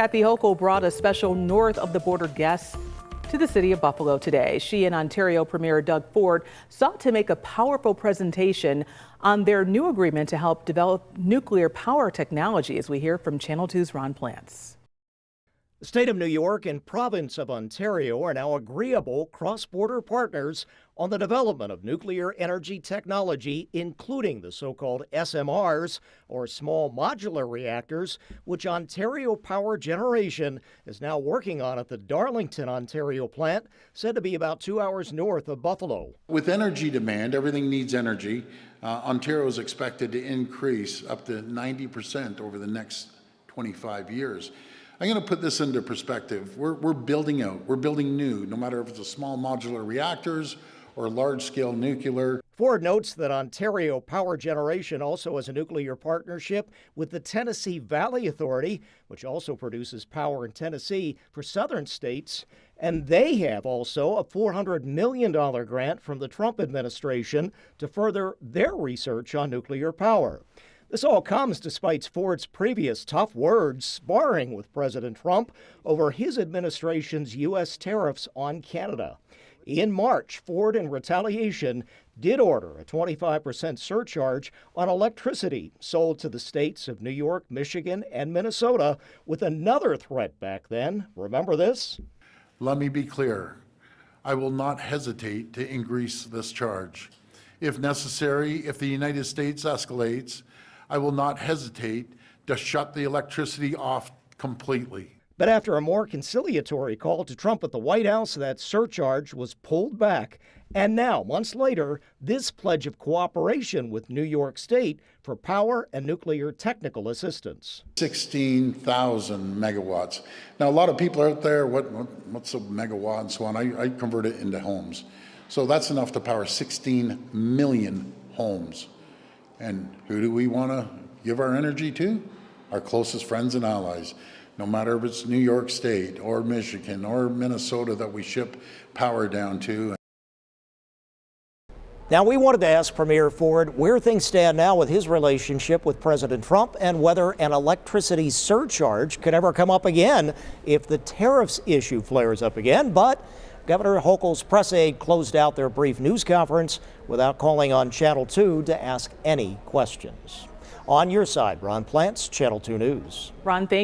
Kathy Hochul brought a special north of the border guest to the city of Buffalo today. She and Ontario Premier Doug Ford sought to make a powerful presentation on their new agreement to help develop nuclear power technology, as we hear from Channel 2's Ron Plants. The state of New York and province of Ontario are now agreeable cross-border partners on the development of nuclear energy technology, including the so-called SMRs, or small modular reactors, which Ontario Power Generation is now working on at the Darlington, Ontario plant, said to be about 2 hours north of Buffalo. With energy demand, everything needs energy. Ontario is expected to increase up to 90% over the next 25 years. I'm going to put this into perspective. We're building out, we're building new, no matter if it's a small modular reactors or large-scale nuclear. Ford notes that Ontario Power Generation also has a nuclear partnership with the Tennessee Valley Authority, which also produces power in Tennessee for southern states. And they have also a $400 million grant from the Trump administration to further their research on nuclear power. This all comes despite Ford's previous tough words sparring with President Trump over his administration's U.S. tariffs on Canada. In March, Ford, in retaliation, did order a 25% surcharge on electricity sold to the states of New York, Michigan, and Minnesota, with another threat back then. Remember this? Let me be clear. I will not hesitate to increase this charge. If necessary, if the United States escalates, I will not hesitate to shut the electricity off completely. But after a more conciliatory call to Trump at the White House, that surcharge was pulled back. And now, months later, this pledge of cooperation with New York State for power and nuclear technical assistance. 16,000 megawatts. Now, a lot of people out there, what's a megawatt and so on? I convert it into homes. So that's enough to power 16 million homes. And who do we want to give our energy to? Our closest friends and allies. No matter if it's New York State or Michigan or Minnesota that we ship power down to. Now, we wanted to ask Premier Ford where things stand now with his relationship with President Trump and whether an electricity surcharge could ever come up again if the tariffs issue flares up again. But Governor Hochul's press aide closed out their brief news conference without calling on Channel 2 to ask any questions. On your side, Ron Plants, Channel 2 News. Ron, thank you.